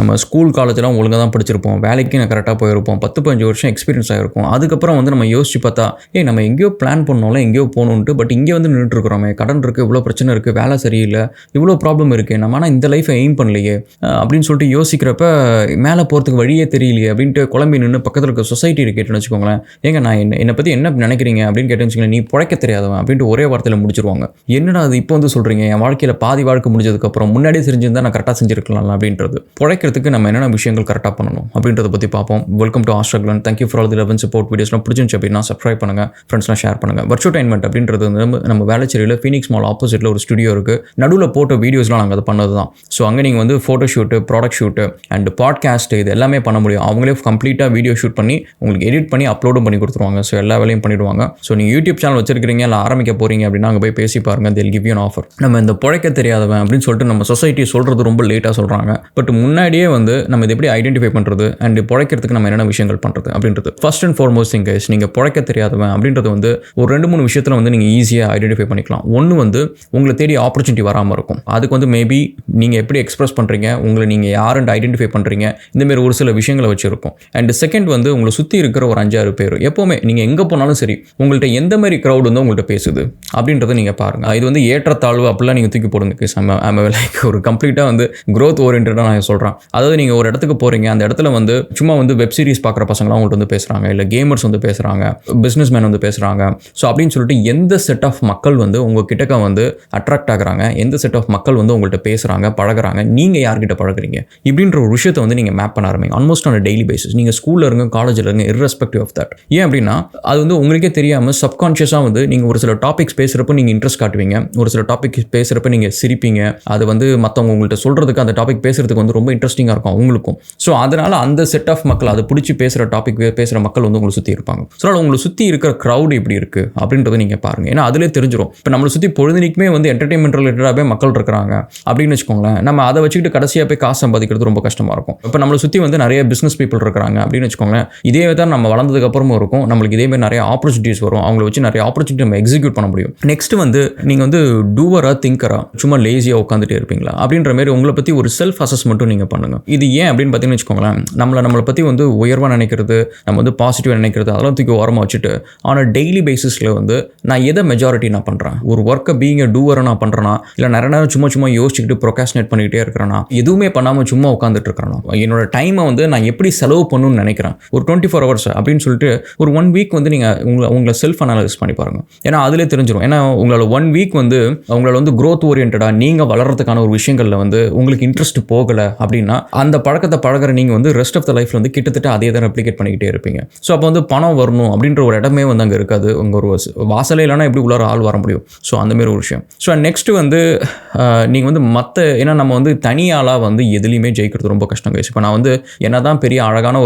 நம்ம ஸ்கூல் காலேஜெலாம் ஒழுங்காக தான் படிச்சிருப்போம், வேலைக்கு நான் கரெக்டாக போயிருப்போம், 10-15 வருஷம் எக்ஸ்பீரியன்ஸ் ஆகிருக்கும். அதுக்கப்புறம் வந்து நம்ம யோசிச்சு பார்த்தா நம்ம எங்கேயோ பிளான் பண்ணோம்ல, எங்கேயோ போகணுன்ட்டு, பட் இங்கே வந்து நின்றுட்டு இருக்கிறோமே, கடன் இருக்குது, இவ்வளோ பிரச்சனை இருக்குது, வேலை சரியில்லை, இவ்வளோ ப்ராப்ளம் இருக்குது, நம்ம ஆனால் இந்த லைஃப்பை எய்ம் பண்ணலையே அப்படின்னு சொல்லிட்டு யோசிக்கிறப்ப மேலே போகிறதுக்கு வழியே தெரியலையே அப்படின்ட்டு குழம்பி நின்று பக்கத்தில் இருக்க சொசைட்டி கேட்டுன்னு வச்சுக்கோங்களேன். நான் என்னை பற்றி என்ன நினைக்கிறீங்க அப்படின்னு கேட்டேன்னு வச்சுக்கோங்களேன், நீ பிழைக்க தெரியாதவன் அப்படின்ட்டு ஒரே வார்த்தையில் முடிச்சிருவாங்க. என்னடா அது இப்போ வந்து சொல்கிறீங்க, என் வாழ்க்கையில் பாதி வாழ்க்கை முடிஞ்சதுக்கப்புறம் முன்னாடியே செஞ்சிருந்தா நான் கரெக்டாக செஞ்சுருக்கலாம் அப்படின்றது. பிழைக்கிறதுக்கு நம்ம என்னென்ன விஷயங்கள் கரெக்டாக பண்ணணும் அப்படின்றத பற்றி பார்ப்போம். Welcome to Australian. Thank you for all the love and support. வீடியோஸ்லாம் பிடிச்சிருந்துச்சு அப்படின்னா சப்ஸ்கிரைப் பண்ணுங்கள், ஃப்ரெண்ட்ஸ்லாம் ஷேர் பண்ணுங்கள். வர்ச்சுவல்டைன்மெண்ட் அப்படின்றது வந்து நம்ம வேளச்சேரியில் ஃபீனிக்ஸ் மால் ஆப்போசிட்டில் ஒரு ஸ்டுடியோ இருக்குது. நடுவில் போட்ட வீடியோஸ்லாம் நாங்கள் அதை பண்ணது தான். ஸோ அங்கே நீங்கள் வந்து photo shoot, product shoot and podcast இது எல்லாமே பண்ண முடியும். அவங்களே கம்ப்ளீட்டாக வீடியோ ஷூட் பண்ணி உங்களுக்கு எடிட் பண்ணி அப்லோடும் பண்ணி கொடுத்துருவாங்க. ஸோ எல்லா வேலையும் பண்ணிவிடுவாங்க. ஸோ நீங்கள் யூடியூப் சேனல் வச்சிருக்கிறீங்க, இல்லை ஆரம்பிக்க போகிறீங்க அப்படின்னா அங்கே போய் பேசி பாருங்கள். they'll give you an offer. நம்ம இந்த பிழைக்க தெரியாதவன் அப்படின்னு சொல்லிட்டு நம்ம சொசைட்டி சொல்கிறது ரொம்ப லேட்டாக சொல்கிறாங்க. பட் முன்னாடியே வந்து நம்ம இதை எப்படி ஐடென்டிஃபை பண்ணுறது அண்ட் பிழைக்கிறதுக்கு நம்ம என்னென்ன விஷயங்கள் பண்ணுறது அப்படின்றது first and foremost thing guys. நீங்கள் பிழைக்க தெரியாதவன் அப்படின்றது வந்து ஒரு 2-3 விஷயத்தில் வந்து நீங்கள் ஈஸியாக ஐடென்டிஃபை பண்ணிக்கலாம். ஒன்று வந்து உங்களை தேடி ஆப்பர்ச்சுனிட்டி வராமல் இருக்கும். அதுக்கு வந்து மேபி நீங்கள் எப்படி எக்ஸ்பிரஸ் பண்ணுறீங்க, உங்களை நீங்கள் யாருன்னு ஐடென்டிஃபை பண்ணுறீங்க, இந்தமாரி ஒரு சில விஷயங்களை வச்சுருக்கும். அண்ட் செகண்ட் வந்து உங்களை சுற்றி இருக்கிற ஒரு 5-6 பேர் எப்போவுமே நீங்கள் எங்கே போனாலும் சரி உங்கள்கிட்ட எந்த மாதிரி க்ரௌட் வந்து உங்கள்கிட்ட பேசுது அப்படின்றத நீங்கள் பாருங்கள். இது வந்து ஏற்றத்தாழ்வு அப்படிலாம் நீங்கள் தூக்கி போடுங்க கேஸ். லைக் ஒரு கம்ப்ளீட்டாக வந்து க்ரோத் ஓரியன்டாக நான் சொல்கிறேன். அதாவது நீங்கள் ஒரு இடத்துக்கு போகிறீங்க, அந்த இடத்துல வந்து சும்மா வந்து வெப் சீரிஸ் பார்க்குற பசங்களாம் உங்கள்கிட்ட வந்து பேசுகிறாங்க, இல்லை கேமர்ஸ் வந்து பேசுகிறாங்க, பிஸ்னஸ் மேன் வந்து பேசுகிறாங்க. ஸோ அப்படின்னு சொல்லிட்டு எந்த செட் ஆஃப் மக்கள் வந்து உங்கள் கிட்டக்க வந்து அட்ராக்ட் ஆகுறாங்க, எந்த செட் ஆஃப் மக்கள் வந்து உங்கள்கிட்ட பேசுகிறாங்க, பழகுறாங்க, நீங்கள் யார்கிட்ட பழகுறீங்க இப்படின்ற ஒரு விஷயத்தை வந்து நீங்கள் மேப் பண்ண ஆரம்பிங்க. Almost on daily basis. நீங்கள் ஸ்கூலில் இருங்க, காலேஜில் இருங்க, irrespective ஆஃப் தட். ஏன் அப்படின்னா அது வந்து உங்களுக்கே தெரியாமல் சப்கான்ஷியஸாக வந்து நீங்கள் ஒரு சில டாபிக்ஸ் பேசுகிறப்ப நீங்கள் இன்ட்ரெஸ்ட் காட்டுவீங்க, ஒரு சில டாபிக் பேசுகிறப்ப நீங்கள் சிரிப்பீங்க. அது வந்து மற்றவங்க உங்கள்கிட்ட சொல்கிறதுக்கு அந்த டாபிக் பேசுகிறதுக்கு வந்து ரொம்ப இன்ட்ரெஸ்டிங்காக இருக்கும் அவங்களுக்கும். ஸோ அதனால் அந்த செட் ஆஃப் மக்கள் அதை பிடிச்சி பேசுகிற டாபிக் பேசுகிற மக்கள் வந்து உங்களை சுற்றி இருப்பாங்க. ஸோ அதனால் உங்களை சுற்றி இருக்கிற க்ரௌட் எப்படி இருக்குது அப்படின்றத நீங்கள் பாருங்கள். ஏன்னா அதிலே தெரிஞ்சிடும். இப்போ நம்மளை சுற்றி பொழுதுனிக்குமே வந்து என்டர்டெயின்மெண்ட் ரிலேட்டடாகவே மக்கள் இருக்கிறாங்க அப்படின்னு வச்சுக்கோங்களேன். நம்ம அதை வச்சுக்கிட்டு கடைசியாக போய் காசு சம்பாதிக்கிறது ரொம்ப கஷ்டமாக இருக்கும். இப்போ நம்மளை சுற்றி வந்து நிறைய பிஸ்னஸ் பீப்புள் இருக்கிறாங்க அப்படின்னு வச்சுக்கோங்களேன். இதே தான் நம்ம வளர்ந்ததுக்கு அப்புறமும் இருக்கும். நம்மளுக்கு இதேமாதிரி நிறைய ஆப்பர்ச்சுனிட்டிஸ் வரும். அவங்கள வச்சு நிறைய ஆப்பர்ச்சுனிட்டி நம்ம எக்ஸிக்யூட் பண்ண முடியும். நெக்ஸ்ட் வந்து நீங்கள் வந்து டூவரா திங்கரா, சும்மா லேசியாக உட்காந்துட்டே இருப்பீங்களா அப்படின்ற மாதிரி உங்களை பற்றி ஒரு செல்ஃப் அசஸ்மெண்ட்டும் நீங்கள் பண்ணுங்கள். இது ஏன் அப்படின்னு பார்த்தீங்கன்னு வச்சுக்கோங்களேன், நம்மளை பற்றி வந்து உயர்வாக நினைக்கிறது, நம்ம வந்து பாசிட்டிவாக நினைக்கிறது அதெல்லாம் தூக்கி ஓரமாக வச்சுட்டு ஆனால் டெய்லி பேசிஸில் வந்து நான் எதை மெஜாரிட்டி நான் பண்ணுறேன், ஒரு ஒர்க்கை பீயிங் டூவரை நான் பண்ணுறேன்னா, இல்லை நிறைய நேரம் சும்மா யோசிச்சுக்கிட்டு ப்ரொகாஸ்டினேட் பண்ணிக்கிட்டே இருக்கிறேன்னா, எதுவுமே பண்ணாமல் சும்மா உட்காந்துட்டு இருக்கிறேன்னா, என்னோட டைமை வந்து நான் எப்படி செலவு பண்ணணும்னு நினைக்கிறேன் ஒரு 24 hours அப்படின்னு சொல்லிட்டு ஒரு 1 week வந்து நீங்கள் உங்களை செல்ஃப் அனாலிசிஸ் பண்ணி பாருங்கள். ஏன்னா அதிலே தெரிஞ்சிடும். ஏன்னா உங்களோட 1 week வந்து உங்களால் வந்து க்ரோத் ஓரியன்டாக நீங்கள் வளர்கிறதுக்கான ஒரு விஷயங்களில் வந்து உங்களுக்கு இன்ட்ரெஸ்ட் போகலை அப்படின்னா அந்த பழக்கத்தை பழகிற நீங்கள் வந்து ரெஸ்ட் ஆஃப் த லைஃப்பில் வந்து கிட்டத்தட்ட அதே தான் ரெப்ளிகேட் பண்ணிக்கிட்டே இருப்பீங்க. ஸோ அப்போ வந்து பணம் வரணும் அப்படின்ற ஒரு இடமே வந்து அங்கே இருக்காது. உங்கள் ஒரு வாசலே இல்லைனா எப்படி உள்ளார ஆள் வர முடியும். ஸோ அந்தமாரி ஒரு விஷயம். ஸோ நெக்ஸ்ட்டு வந்து நீங்கள் வந்து ஏன்னா நம்ம வந்து தனியாளாக வந்து எதுலேயுமே ஜெயிக்கிறது ரொம்ப கஷ்டம் கைஸ். இப்போ நான் வந்து என்ன தான் பெரிய அழகான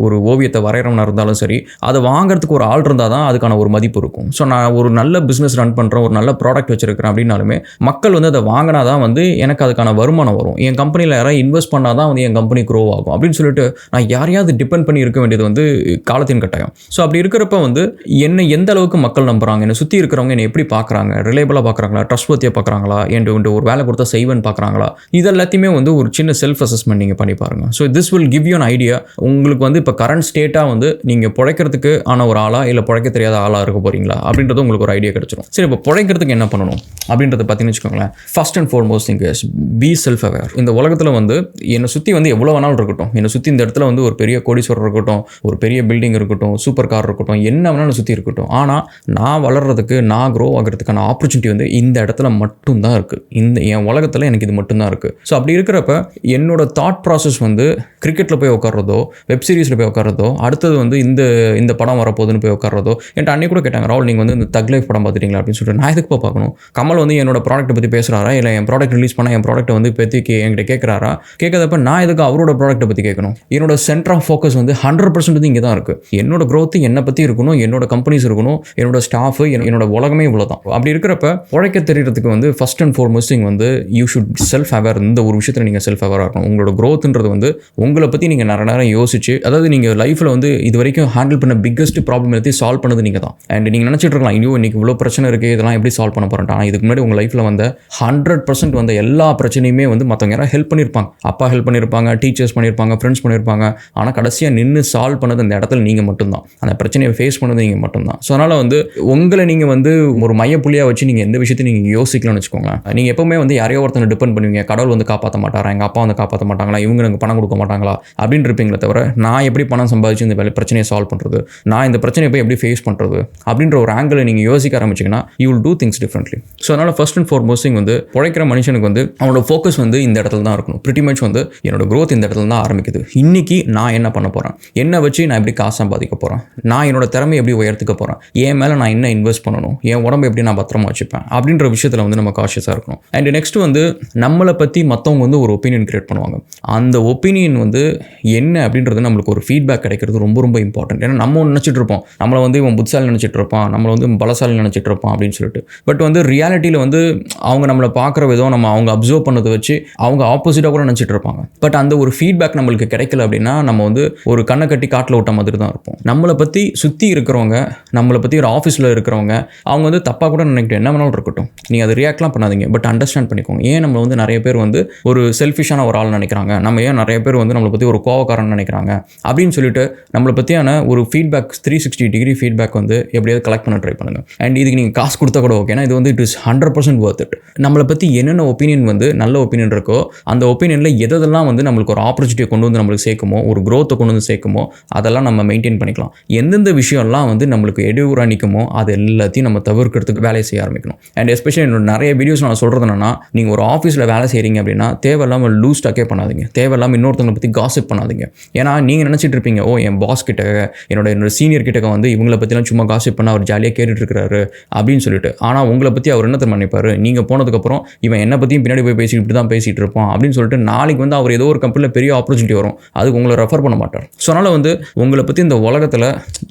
ஒரு ஓவியத்தை வரைகிறவனாக இருந்தாலும் சரி, அதை வாங்குறதுக்கு ஒரு ஆள் இருந்தால் தான் அதுக்கான ஒரு மதிப்பு இருக்கும். ஸோ நான் ஒரு நல்ல பிஸ்னஸ் ரன் பண்ணுறேன், ஒரு நல்ல ப்ராடக்ட் வச்சிருக்கிறேன் அப்படின்னாலுமே மக்கள் வந்து அதை வாங்கினா தான் வந்து எனக்கு அதுக்கான வருமானம் வரும். என் கம்பெனியில் யாராவது இன்வெஸ்ட் பண்ணால் தான் வந்து என் கம்பெனி க்ரோ ஆகும் அப்படின்னு சொல்லிட்டு நான் யாரையாவது டிபெண்ட் பண்ணி இருக்க வேண்டியது வந்து காலத்தின் கட்டாயம். ஸோ அப்படி இருக்கிறப்ப வந்து என்னை எந்த அளவுக்கு மக்கள் நம்புறாங்க, என்னை சுற்றி இருக்கிறவங்க என்னை எப்படி பார்க்குறாங்க, ரிலேபிளாக பார்க்குறாங்களா, ட்ரஸ்ட்வர்த்தியாக பார்க்குறாங்களா, என்று ஒரு வேலை கொடுத்தா செய்வேன்னு பார்க்குறாங்களா, இது எல்லாத்தையுமே வந்து ஒரு சின்ன செல்ஃப் அசஸ்மெண்ட் நீங்கள் பண்ணி பாருங்கள். So this will give you an idea. உங்களுக்கு வந்து இப்போ கரண்ட் ஸ்டேட்டாக வந்து நீங்கள் பிழைக்கிறதுக்கு ஆன ஒரு ஆளா இல்லை பிழைக்க தெரியாத ஆளாக இருக்க போகிறீங்களா அப்படின்றது உங்களுக்கு ஒரு ஐடியா கிடைச்சிடும். சரி, இப்போ பிழைக்கிறதுக்கு என்ன பண்ணணும் அப்படின்றத பார்த்தீங்கன்னு வச்சுக்கோங்களேன். First and foremost thing is B self aware. இந்த உலகத்தில் வந்து என்னை சுற்றி வந்து எவ்வளோ வேணாலும் இருக்கட்டும், என்னை சுற்றி இந்த இடத்துல வந்து ஒரு பெரிய கோடீஸ்வரர் இருக்கட்டும், ஒரு பெரிய பில்டிங் இருக்கட்டும், சூப்பர் கார் இருக்கட்டும், என்ன வேணாலும் சுற்றி இருக்கட்டும், ஆனால் நான் வளர்கிறதுக்கு, நான் க்ரோ ஆகிறதுக்கான ஆப்பர்ச்சுனிட்டி வந்து இந்த இடத்துல மட்டும்தான் இருக்குது. என் உலகத்தில் எனக்கு இது மட்டும்தான் இருக்குது. ஸோ அப்படி இருக்கிறப்ப என்னோட தாட் ப்ராசஸ் வந்து கிரிக்கெட்டில் போய் உட்கார்றதோ, வெப் சீரிஸில் போய் உட்கார்றதோ, அடுத்தது வந்து இந்த படம் வரப்போகுதுன்னு போய் உட்கார்றதோ. என்கிட்ட அன்னைக்கு கூட கேட்டாங்க, ராகுல் நீங்கள் வந்து இந்த தக் லைஃப் படம் பார்த்துட்டீங்களா அப்படின்னு சொல்லிட்டு. நான் எதுக்கு பார்க்கணும்? கமல் வந்து என்னோட ப்ராடக்ட்டை பற்றி பேசுகிறாரா, இல்லை என் ப்ராடக்ட் ரிலீஸ் பண்ணால் என் ப்ராடக்ட்டை வந்து பற்றி என்கிட்ட கேட்குறாரா? கேட்காதப்ப நான் எதுக்கு அவரோட ப்ராடக்ட்டை பற்றி கேட்கணும்? என்னோட சென்டர் ஆஃப் ஃபோக்கஸ் வந்து 100% வந்து இங்கே தான் இருக்குது. என்னோட க்ரோத் என்னை பற்றி இருக்கணும், என்னோட கம்பெனிஸ் இருக்கணும், என்னோட ஸ்டாஃபு, என்னோட உலகமே இவ்வளோ தான். அப்படி இருக்கிறப்ப உழைக்க தெரியறதுக்கு வந்து ஃபர்ஸ்ட் அண்ட் ஃபார்மோஸ்ட் வந்து யூ ஷுட் செல்ஃப் அவேர். இந்த ஒரு விஷயத்தில் நீங்கள் செல்ஃப் அவேராக இருக்கணும். உங்களோட க்ரோத்ன்றது வந்து உங்களை பற்றி நீங்கள் நிறைய நேரம் யோசிச்சு, அதாவது நீங்கள் லைஃப்பில் வந்து இது வரைக்கும் ஹேண்டில் பண்ண பிக்கஸ்ட் ப்ராப்ளம் எடுத்து சால்வ் பண்ணது நீங்கள் தான். அண்ட் நீங்கள் நினச்சிட்டு இருக்கலாம், இன்னும் இன்னைக்கு இவ்வளோ பிரச்சனை இருக்குது, இதெல்லாம் எப்படி சால்வ் பண்ண போகிறேன். ஆனால் இதுக்கு முன்னாடி உங்கள் லைஃப்பில் வந்த 100% வந்த எல்லா பிரச்சனையுமே வந்து மற்றவங்க யாராவது ஹெல்ப் பண்ணியிருப்பாங்க. அப்பா ஹெல்ப் பண்ணியிருப்பாங்க, டீச்சர்ஸ் பண்ணியிருப்பாங்க, ஃப்ரெண்ட்ஸ் பண்ணியிருப்பாங்க. ஆனால் கடைசியாக நின்று சால்வ் பண்ணது அந்த இடத்துல நீங்கள் மட்டும்தான். அந்த பிரச்சனையை ஃபேஸ் பண்ணது நீங்கள் மட்டும்தான். ஸோ அதனால் வந்து உங்களை நீங்கள் வந்து ஒரு மையப்புள்ளியாக வச்சு நீங்கள் எந்த விஷயத்தையும் நீங்கள் யோசிக்கலாம்னு வச்சுக்கோங்களேன். நீங்கள் எப்பவுமே வந்து யாரையோ ஒருத்தனை டிபெண்ட் பண்ணுவீங்க. கடவுள் வந்து காப்பாற்ற மாட்டாரா, எங்கள் அப்பா வந்து காப்பாற்ற மாட்டாங்களா, இவங்க எனக்கு பணம் கொடுக்க மாட்டாங்களா அப்படின்னு இருப்பீங்களே தவிர, நான் எப்படி பணம் சம்பாதிச்சு இந்த பிரச்சனையை சால்வ் பண்ணுறது, நான் இந்த பிரச்சனையை போய் எப்படி ஃபேஸ் பண்ணுறது அப்படின்ற ஒரு ஆங்கிளை நீங்கள் யோசிக்க ஆரம்பிச்சிங்கன்னா you will do things differently. So அதனால் ஃபர்ஸ்ட் அண்ட் ஃபார்மோஸ்ட் வந்து பிழைக்கிற மனுஷனுக்கு வந்து அவனோட ஃபோக்கஸ் வந்து இந்த இடத்துல தான் இருக்கணும். பிரிட்டி மச் வந்து என்னோட growth இந்த இடத்துல தான் ஆரம்பிக்குது. இன்னைக்கு நான் என்ன பண்ண போகிறேன், என்னை வச்சு நான் எப்படி காசு சம்பாதிக்க போகிறேன், நான் என்னோட திறமையை எப்படி உயர்த்துக்க போகிறேன், என் மேலே நான் என்ன இன்வெஸ்ட் பண்ணணும், என் உடம்பை எப்படி நான் பத்திரமா வச்சுப்பேன் அப்படின்ற விஷயத்தில் வந்து நம்ம காஷியஸாக இருக்கணும். அண்ட் நெக்ஸ்ட் வந்து நம்மளை பற்றி மற்றவங்க வந்து ஒரு ஒப்பீனியன் கிரியேட் பண்ணுவாங்க. அந்த ஒப்பீனியன் வந்து என்ன அப்படின்றது நம்மளுக்கு ஒரு ஃபீட்பேக் கிடைக்கிறது ரொம்ப ரொம்ப இம்பார்ட்டன்ட். ஏன்னா நம்ம நினச்சிட்டு இருப்போம் நம்மளை வந்து இவன் புத்திசாலி நினச்சிட்டு இருப்பான், நம்மளை வந்து பலசாலி நினச்சிட்டு இருப்பான் அப்படின்னு சொல்லிட்டு. பட் வந்து ரியாலிட்டியில் வந்து அவங்க நம்மளை பார்க்குற விதம், நம்ம அவங்க அப்சர்வ் பண்ணதை வச்சு அவங்க ஆப்போசிட்டாக கூட நினச்சிட்டு இருப்பாங்க. பட் அந்த ஒரு ஃபீட்பேக் நம்மளுக்கு கிடைக்கல அப்படின்னா நம்ம வந்து ஒரு கண்ணை கட்டி காட்டில் விட்ட மாதிரி தான் இருப்போம். நம்மளை பற்றி சுற்றி இருக்கிறவங்க, நம்மளை பற்றி ஒரு ஆஃபீஸில் இருக்கிறவங்க அவங்க வந்து தப்பாக கூட நினைக்கிட்டு என்ன வேணாலும் இருக்கட்டும், நீங்கள் அதை ரியாக்ட்லாம் பண்ணாதீங்க. பட் அண்டர்ஸ்டாண்ட் பண்ணிக்கோங்க. ஏன் நம்ம வந்து நிறைய பேர் வந்து ஒரு செல்ஃபிஷான ஒரு ஆள் நினைக்கிறாங்க, நம்ம ஏன் நிறைய பேர் வந்து நம்மளை பற்றி ஒரு கோவக்காரன் நினைக்கிறாங்க அப்படின்னு சொல்லிட்டு நம்மளை பற்றியான ஒரு ஃபீட்பேக் 360 டிகிரி ஃபீட்பேக் வந்து எப்படியாவது கலெக்ட் பண்ண ட்ரை பண்ணுங்கள். அண்ட் இதுக்கு நீங்கள் காசு கொடுத்தா கூட ஓகே. ஏன்னா இது வந்து இட் இஸ் 100% worth it. நம்மளை பற்றி என்னென்ன ஒப்பீனியன் வந்து நல்ல ஒப்பீனியன் இருக்கோ அந்த ஒப்பீனியனில் எதெல்லாம் வந்து நம்மளுக்கு ஒரு ஆப்பர்ச்சுனிட்டியை கொண்டு வந்து நம்மளுக்கு சேர்க்குமோ, ஒரு growth கொண்டு வந்து சேர்க்குமோ அதெல்லாம் நம்ம மெயின்டைன் பண்ணிக்கலாம். எந்தெந்த விஷயம்லாம் வந்து நம்மளுக்கு இடையூறாக நிற்குமோ அது எல்லாத்தையும் நம்ம தவிர்க்கிறதுக்கு வேலையை செய்ய ஆரம்பிக்கணும். அண்ட் எஸ்பெஷலி என்னோட நிறைய வீடியோஸ் நான் சொல்கிறது என்னன்னா, நீங்கள் ஒரு ஆஃபீஸில் வேலை செய்கிறீங்க அப்படின்னா தேவையில்லாமல் லூஸ் டாக்கே பண்ணாதீங்க, தேவையில்லாமல் இன்னொருத்தவங்களை பற்றி காசிப் பண்ணாதீங்க. ஏன்னா நீங்கள் நினச்சிட்டு இருப்பீங்க, ஓ என் பாஸ் கிட்ட என்னோட சீனியர் கிட்ட வந்து இவங்களை பற்றிலாம் சும்மா காசிப் பண்ண அவர் ஜாலியாக கேட்டுட்டு இருக்கிறாரு அப்படின்னு சொல்லிட்டு. ஆனால் உங்களை பற்றி அவர் என்ன தெரியுமா நினைப்பாரு, நீங்கள் போனதுக்கப்புறம் இவன் என்னை பற்றியும் பின்னாடி போய் பேசிட்டு இப்படி தான் பேசிகிட்டு இருப்பான் அப்படின்னு சொல்லிட்டு நாளைக்கு வந்து அவர் ஏதோ ஒரு கம்பெனியில் பெரிய ஆப்பர்ச்சுனிட்டி வரும், அதுக்கு உங்களை ரெஃபர் பண்ண மாட்டார். ஸோ அதனால் வந்து உங்களை பற்றி இந்த உலகத்தில்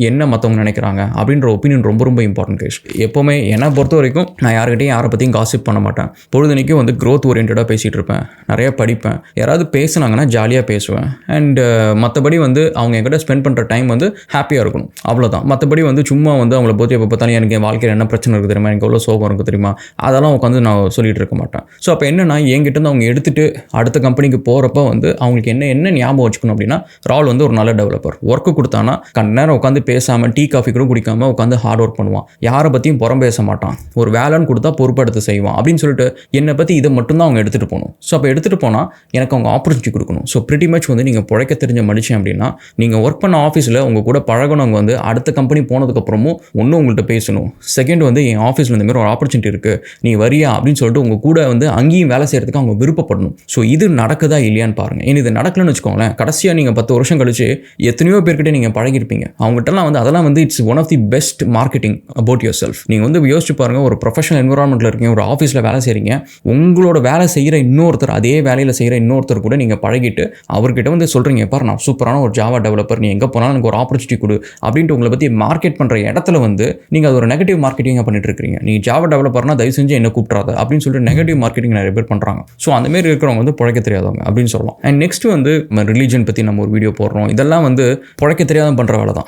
என்ன மற்றவங்க நினைக்கிறாங்க அப்படின்ற ஒப்பீனியன் ரொம்ப ரொம்ப இம்பார்ட்டன்ட் கேஸ். எப்போவுமே என்னை பொறுத்த வரைக்கும் நான் யார்கிட்டையும் யாரை பற்றியும் காசிப் பண்ண மாட்டேன். பொழுதுனைக்கும் வந்து growth ஓரியன்டாக பேசிகிட்டு இருப்பேன், நிறைய படிப்பேன், யாராவது பேசுனாங்கன்னா ஜாலியாக பேசுவேன். அண்ட் மற்றபடி வந்து அவங்க என்கிட்ட ஸ்பெண்ட் பண்ணுற டைம் வந்து ஹாப்பியாக இருக்கணும், அவ்வளோதான். மற்றபடி வந்து சும்மா வந்து அவங்கள பற்றி எப்போ பார்த்தாலும் எனக்கு என் வாழ்க்கையில் என்ன பிரச்சனை இருக்குது தெரியுமா, எனக்கு எவ்வளோ சோகம் இருக்குது தெரியுமா, அதெல்லாம் உட்காந்து நான் சொல்லிட்டு இருக்க மாட்டேன். ஸோ அப்போ என்னன்னா என்கிட்ட இருந்து அவங்க எடுத்துகிட்டு அடுத்த கம்பெனிக்கு போகிறப்ப வந்து அவங்களுக்கு என்ன ஞாபகம் வச்சுக்கணும் அப்படின்னா, ரால் வந்து ஒரு நல்ல டெவலப்பர். ஒர்க்கு கொடுத்தானா கண் நேரம் உட்காந்து பேசாமல் டீ காஃபி கூட குடிக்காமல் உட்காந்து ஹார்ட் ஒர்க் பண்ணுவான், யாரை பற்றியும் புறம் பேச மாட்டான், ஒரு வேலைன்னு கொடுத்தா பொறுப்படுத்த செய்வான் அப்படின்னு சொல்லிட்டு என்னை பற்றி இதை மட்டும்தான் அவங்க எடுத்துகிட்டு போகணும். ஸோ அப்போ எடுத்துகிட்டு போனால் எனக்கு அவங்க ஆப்பர்ச்சுனிட்டி கொடுக்கணும். ஸோ பிரிட்டி மச் வந்து நீங்கள் பிழைக்க தெரிஞ்ச மனுஷன் அப்படின்னா நீங்கள் ஒர்க் பண்ண ஆஃபீஸில் உங்கள் கூட பழகினவங்க வந்து அடுத்த கம்பெனி போனதுக்கப்புறமும் ஒன்றும் உங்கள்கிட்ட பேசணும். செகண்ட் வந்து என் ஆஃபீஸில் இந்த மாதிரி ஒரு ஆப்பர்ச்சுனிட்டி இருக்குது, நீ வரியா அப்படின்னு சொல்லிட்டு உங்கள் கூட வந்து அங்கேயும் வேலை செய்கிறதுக்கு அவங்க விருப்பப்படணும். ஸோ இது நடக்குதா இல்லையான்னு பாருங்கள். ஏன்னா இது நடக்கலன்னு வச்சுக்கோங்களேன், கடைசியாக நீங்கள் 10 வருஷம் கழிச்சு எத்தனையோ பேர்கிட்ட நீங்கள் பழகிருப்பீங்க, அவங்ககிட்டலாம் வந்து அதெல்லாம் வந்து it's one of the best marketing about yourself. நீங்கள் வந்து யோசிச்சு பாருங்கள், ஒரு ப்ரொஃபஷனல் என்விரான்மெண்ட்டில் இருக்கீங்க, ஒரு ஆஃபீஸில் வேலை செய்கிறீங்க, உங்களோட வேலை செய்கிற இன்னொருத்தர், அதே வேலையில் செய்கிற இன்னொருத்தர் கூட நீங்கள் பழகிட்டு அவர்கிட்ட வந்து சொல்கிறீங்க, பாரு நான் சூப்பரான ஒரு ஜாவா டெவலப்பர், நீ எங்கே போனாலும் எனக்கு ஒரு ஆப்பர்ச்சுனிட்டி கொடு அப்படின்ட்டு உங்களை பற்றி மார்க்கெட் பண்ணுற இடத்துல வந்து நீங்கள் அது ஒரு நெகட்டிவ் மார்க்கெட்டிங்காக பண்ணிட்டு இருக்கீங்க. நீங்கள் ஜாவா டெவலப்பர்னா தயவு செஞ்சு என்ன கூப்பிட்றாத அப்படின்னு சொல்லிட்டு நெகட்டிவ் மார்க்கெட்டிங் நிறைய பேர் பண்ணுறாங்க. ஸோ அந்த மாதிரி இருக்கிறவங்க வந்து பிழைக்க தெரியாதவங்க அப்படின்னு சொல்லலாம். அண்ட் நெக்ஸ்ட் வந்து ரிலீஜன் பற்றி நம்ம ஒரு வீடியோ போடுறோம், இதெல்லாம் வந்து பிழைக்க தெரியாத பண்ணுற வேலை தான்.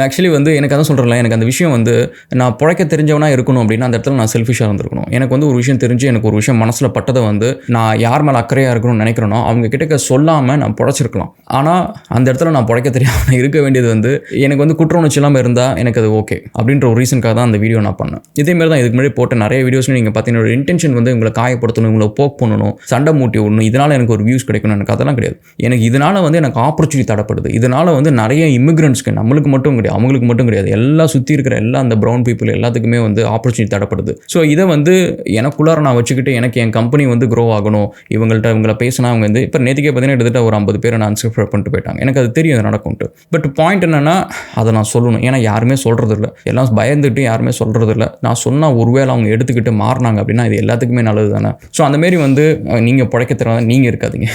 ஆக்சுவலி வந்து எனக்கு அதான் சொல்கிறேன், எனக்கு அந்த விஷயம் வந்து நான் பிழைக்க தெரிஞ்சவனாக இருக்கணும் அப்படின்னா அந்த இடத்துல நான் செல்ஃபிஷாக இருந்திருக்கணும். எனக்கு வந்து ஒரு விஷயம் தெரிஞ்சு எனக்கு ஒரு விஷயம் மனசில் பட்டதை வந்து நான் யார் மேலே அக்கறையாக இருக்கணும்னு நினைக்கிறேனோ அவங்க கிட்ட சொல்லாமல் நான் பிழைச்சிருக்கலாம். ஆனால் அந்த இடத்துல நான் பிழைக்க தெரியாமல் இருக்க வேண்டியது வந்து எனக்கு வந்து குற்ற உணர்ச்சி இல்லாமல் இருந்தால் எனக்கு அது ஓகே அப்படின்ற ஒரு ரீசனுக்காக தான் அந்த வீடியோ நான் பண்ணேன். இதேமாதிரி தான் இதுக்கு முன்னாடி போட்ட நிறைய வீடியோஸ்ல நீங்கள் பார்த்தீங்கன்னா இன்டென்ஷன் வந்து உங்களை காயப்படுத்தணும், உங்களை போக் பண்ணணும், சண்டை மூட்டி விடணும், இதனால் எனக்கு ஒரு வியூஸ் கிடைக்கணும், எனக்கு அதெல்லாம் கிடையாது. எனக்கு இதனால் வந்து எனக்கு ஆப்பர்ச்சுனிட்டி தடப்படுது, இதனால் வந்து நிறைய இமிகிரண்ட்ஸ்க்கு, நம்மளுக்கு மட்டும் கிடையாது, அவங்களுக்கு மட்டும் கிடையாது, எல்லாம் சுற்றி இருக்கிற எல்லா அந்த ப்ரௌன் பீப்புள் எல்லாத்துக்குமே வந்து ஆப்பர்ச்சுனிட்டி தடப்படுது. ஸோ இதை வந்து எனக்குள்ளார நான் வச்சுக்கிட்டு எனக்கு என் கம்பெனி வந்து க்ரோ ஆகணும், இவங்களை பேசினா அவங்க வந்து இப்போ நேற்றுக்கே பார்த்தீங்கன்னா கிட்டத்தட்ட ஒரு 50 பேரை நான் அன்சப்ஸ்கிரைப் பண்ணிட்டு போயிட்டாங்க. எனக்கு அது தெரியும் அது நடக்கும்ட்டு. பட் பாயிண்ட் என்னென்னா அதை நான் சொல்லணும், ஏன்னா யாருமே சொல்கிறது இல்லை, எல்லாம் பயந்துட்டு யாருமே சொல்கிறது இல்லை. நான் சொன்னால் ஒருவேளை அவங்க எடுத்துக்கிட்டு மாறினாங்க அப்படின்னா இது எல்லாத்துக்குமே நல்லது தானே. ஸோ அந்தமாரி வந்து நீங்கள் பிழைக்க தெரியாத நீங்கள் இருக்காதீங்க.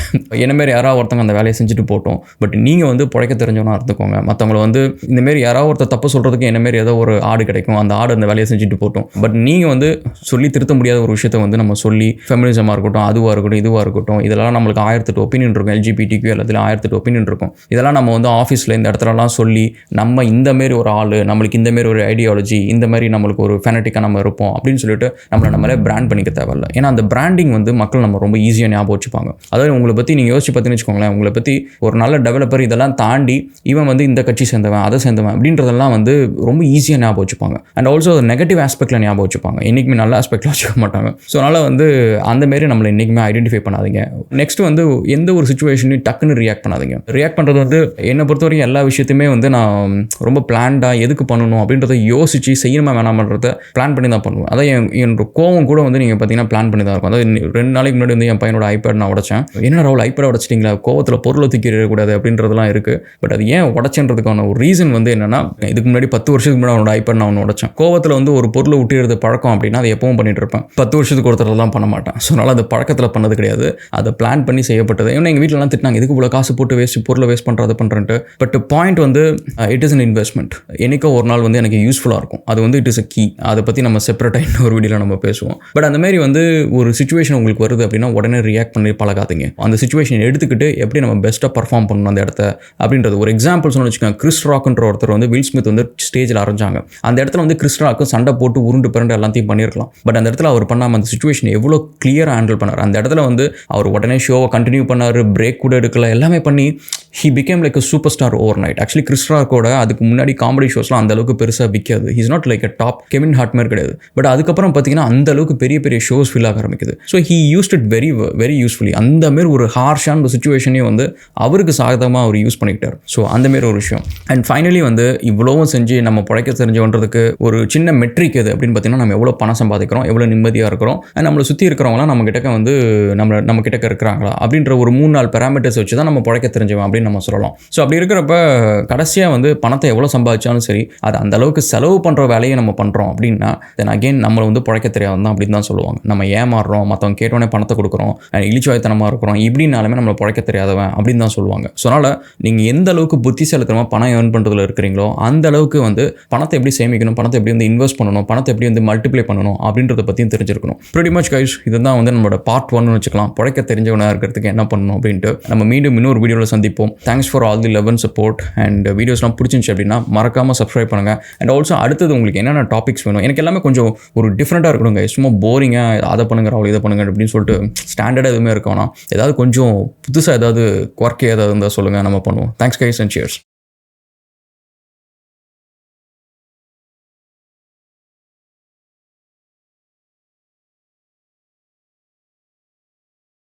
என்னமாரி யாராவது ஒருத்தவங்க அந்த வேலையை செஞ்சுட்டு போட்டோம், பட் நீங்கள் வந்து பிழைக்க தெரிஞ்சவனா இருந்துக்கோங்க. மற்றவங்களை வந்து இந்தமாரி யாராவது ஒருத்தர் தப்பு சொல்கிறதுக்கு என்னமாரி ஏதோ ஒரு ஆடு கிடைக்கும், அந்த ஆடு அந்த வேலையை செஞ்சுட்டு போட்டோம். பட் நீங்கள் வந்து சொல்லி திருத்த முடியாத ஒரு விஷயத்தை வந்து நம்ம சொல்லி ஃபெமினிசமாக இருக்கட்டும், அதுவாக இருக்கட்டும், இதுவாக இருக்கட்டும், இதெல்லாம் நம்மளுக்கு 1008 ஒப்பீனியன் இருக்கும். LGBTQ எல்லாத்துலையும் 1008 ஒப்பீனியன் இருக்கும். இதெல்லாம் நம்ம வந்து ஆஃபீஸில் இந்த இடத்துலலாம் சொல்லி நம்ம இந்த மாரி ஒரு ஆள், நம்மளுக்கு இந்த மாரி ஒரு ஐடியாலஜி, இந்த மாதிரி நம்மளுக்கு ஒரு ஃபெனட்டிக்காக நம்ம இருப்போம் அப்படின்னு சொல்லிட்டு நம்மளே பிராண்ட் பண்ணிக்க தேவையில்ல. ஏன்னா அந்த பிராண்டிங் வந்து மக்கள் நம்ம ரொம்ப ஈஸியாக ஞாபகம் வச்சுப்பாங்க. அதாவது உங்களை பற்றி நீங்கள் யோசிச்சு பார்த்தீங்கன்னு வச்சுக்கோங்களேன், உங்களை பற்றி ஒரு நல்ல டெவலப்பர் இதெல்லாம் தாண்டி இவன் வந்து இந்த கட்சி சேர்ந்தவன், அதை சேர்ந்தவன் அப்படின்றதெல்லாம் வந்து ரொம்ப ஈஸியாக ஞாபகம் வச்சுப்பாங்க. அண்ட் ஆல்சோ நெகட்டிவ் ஆஸ்பெக்டில் ஞாபகம் வச்சுப்பாங்க, என்றைக்குமே நல்ல ஆஸ்பெக்டில் வச்சுக்க மாட்டாங்க. ஸோ அதனால் வந்து அந்தமாரி நம்மளை என்றைக்குமே ஐடென்டிஃபை பண்ணாதீங்க. நெக்ஸ்ட் வந்து எந்த ஒரு சுச்சுவேஷனையும் டக்குன்னு ரியாக்ட் பண்ணாதீங்க. ரியாக்ட் பண்ணுறது வந்து என்னை பொறுத்தவரைக்கும் எல்லா விஷயத்தையுமே வந்து நான் ரொம்ப பிளான்டாக எதுக்கு பண்ணணும் அப்படின்றத யோசிச்சு செய்யணுமா வேணாமன்றதை பிளான் பண்ணி தான் பண்ணுவேன். அதான் என்னோட கோவம் கூட வந்து நீங்கள் பார்த்தீங்கன்னா பிளான் பண்ணி தான் இருக்கும். அதாவது 2 நாளைக்கு முன்னாடி வந்து என் பையனோட ஐபேட் நான் உடைச்சேன். என்ன ராகுல் ஐபேட் உடைச்சிட்டிங்களா, கோவத்தில் பொருளை தூக்கி எறியக்கூடாது அப்படின்றதுலாம் இருக்குது. பட் அது ஏன் உடைச்சன்றதுக்கான ஒரு ரீசன் வந்து என்னன்னா, இதுக்கு முன்னாடி 10 வருஷத்துக்கு முன்னாடி அவனோட ஐபேட் நான் உடைச்சேன். கோவத்தில் வந்து ஒரு பொருளை விட்டுறது பழக்கம் அப்படின்னா அதை எப்பவும் பண்ணிட்டு இருப்பேன். 10 வருஷத்துக்கு ஒருத்தரெல்லாம் பண்ண மாட்டேன். ஸோ அதனால் அது பழக்கத்தில் பண்ணது கிடையாது, அதை பிளான் பண்ணி செய்யப்பட்டது. ஏன்னா எங்கள் வீட்டிலலாம் திட்டினாங்க, எதுக்கு இவ்வளோ காசு போட்டு பொருளை வேஸ்ட் பண்ணுறது பண்ணுறேன்ட்டு. பட் பாயிண்ட் வந்து இட் இஸ் அன் இன்வெஸ்ட்மெண்ட். என்னைக்கோ ஒரு நாள் வந்து எனக்கு யூஸ்ஃபுல்லாக இருக்கும். அது வந்து இட் இஸ் அ கீ. அதை பற்றி நம்ம செப்பரேட்டாக இன்னொரு வீடியோவில் நம்ம பேசுவோம். பட் அந்த மாதிரி வந்து ஒரு சுச்சுவேஷன் உங்களுக்கு வருது அப்படின்னா உடனே ரியாக்ட் பண்ணி பழகாதீங்க. அந்த சுச்சுவேஷன் எடுத்துக்கிட்டு எப்படி நம்ம பெஸ்ட்டாக பர்ஃபார்ம் பண்ணணும் அந்த இடத்த அப்படின்றது. ஒரு எக்ஸாம்பிள் சொன்னு வச்சுக்கோங்க, கிறிஸ் ராக்ன்ற ஒருத்தர் வந்து வில் ஸ்மித் வந்து ஸ்டேஜில் அரைஞ்சாங்க. அந்த இடத்துல வந்து கிறிஸ் ராக்கு சண்டை போட்டு உருண்டு பிறண்டு எல்லாத்தையும் பண்ணியிருக்கலாம். பட் அந்த இடத்துல அவர் பண்ணாமல் அந்த சுச்சுவேஷன் எவ்வளோ கிளியராக ஹேண்டில் பண்ணார். அந்த இடத்துல வந்து அவர் உடனே ஷோவை கண்டினியூ பண்ணார், பிரேக் கூட எடுக்கல, எல்லாமே பண்ணி he became like a superstar overnight. Actually Chris ராக்கோட அதுக்கு முன்னாடி காமெடி ஷோஸ்லாம் அந்த அளவுக்கு பெருசாக விற்காது. He's not like a top Kevin Hart மாதிரி கிடையாது. பட் அதுக்கப்புறம் பார்த்தீங்கன்னா அந்த அளவுக்கு பெரிய பெரிய ஷோஸ் ஃபீல் ஆக ஆரம்பிக்குது. So he used it very usefully. அந்த மாதிரி ஒரு ஹார்ஷான ஒரு சுச்சுவேஷனையும் வந்து அவருக்கு சாதகமாக அவர் யூஸ் பண்ணிக்கிட்டார். ஸோ அந்த மாதிரி ஒரு விஷயம். அண்ட் ஃபைனலி வந்து இவ்வளவும் செஞ்சு நம்ம பிழைக்க தெரிஞ்சவன்றதுக்கு ஒரு சின்ன மெட்ரிக் எது அப்படின்னு பார்த்தீங்கன்னா, நம்ம எவ்வளோ பணம் சம்பாதிக்கிறோம், எவ்வளோ நிம்மதியாக இருக்கிறோம், அண்ட் நம்மளை சுற்றி இருக்கிறவங்களாம் நம்ம கிட்டக்க வந்து நம்ம கிட்டக்க இருக்கிறாங்களா அப்படின்ற ஒரு 3-4 பேராமீட்டர்ஸ் வச்சு தான் நம்ம பிழைக்க தெரிஞ்சவன் அப்படின்னு நம்ம சொல்லலாம். ஸோ அப்படி இருக்கிறப்ப கடைசியாக வந்து பணத்தை எவ்வளோ சம்பாதிச்சாலும் சரி, அது அந்த அளவுக்கு செலவு பண்ணுற வேலையை நம்ம பண்ணுறோம் அப்படின்னா தென் அகெயின் நம்மளை வந்து பிழைக்க தெரியாது தான் அப்படின்னு தான் சொல்லுவாங்க. நம்ம ஏமாறுறோம், மற்றவங்க கேட்டோன்னே பணத்தை கொடுக்குறோம், இழிச்சுவாய்த்தனமாக இருக்கிறோம், இப்படின்னாலுமே நம்மளை பிழைக்க தெரியாதவன் அப்படின்னு தான் சொல்லுவாங்க. ஸோ அதனால் நீங்கள் எந்த அளவுக்கு புத்திசாலித்தனமாக பணம் ஏர்ன் பண்ணுறதுல இருக்கிறீங்களோ அந்த அளவுக்கு வந்து பணத்தை எப்படி சேமிக்கணும், பணத்தை எப்படி வந்து இன்வெஸ்ட் பண்ணணும், பணத்தை எப்படி வந்து மல்டிப்ளை பண்ணணும் அப்படின்றத பற்றியும் தெரிஞ்சிருக்கணும். pretty much guys, இதுதான் வந்து நம்மளோட பார்ட் 1 வச்சுக்கலாம். பிழைக்க தெரிஞ்சவனாக இருக்கிறதுக்கு என்ன பண்ணணும் அப்படின்ட்டு. நம்ம மீண்டும் இன்னொரு வீடியோவில் சந்திப்போம். Thanks for all the love and support. And வீடியோஸ்லாம் பிடிச்சிருந்துச்சு அப்படின்னா மறக்காமல் சப்ஸ்கிரைப் பண்ணுங்கள். அண்ட் ஆல்சோ அடுத்தது உங்களுக்கு என்னென்ன டாபிக்ஸ் வேணும், எனக்கு எல்லாமே கொஞ்சம் ஒரு டிஃப்ரெண்ட்டாக இருக்கணுங்க. சும்மா போரிங்காக அதை பண்ணுங்க ராகுல் இதை பண்ணுங்க அப்படின்னு சொல்லிட்டு ஸ்டாண்டர்டாக எதுவுமே இருக்க வேணாம். ஏதாவது கொஞ்சம் புதுசாக ஏதாவது ஒர்க் ஏதாவது இருந்தால் சொல்லுங்கள், நம்ம பண்ணுவோம். Thanks guys and cheers.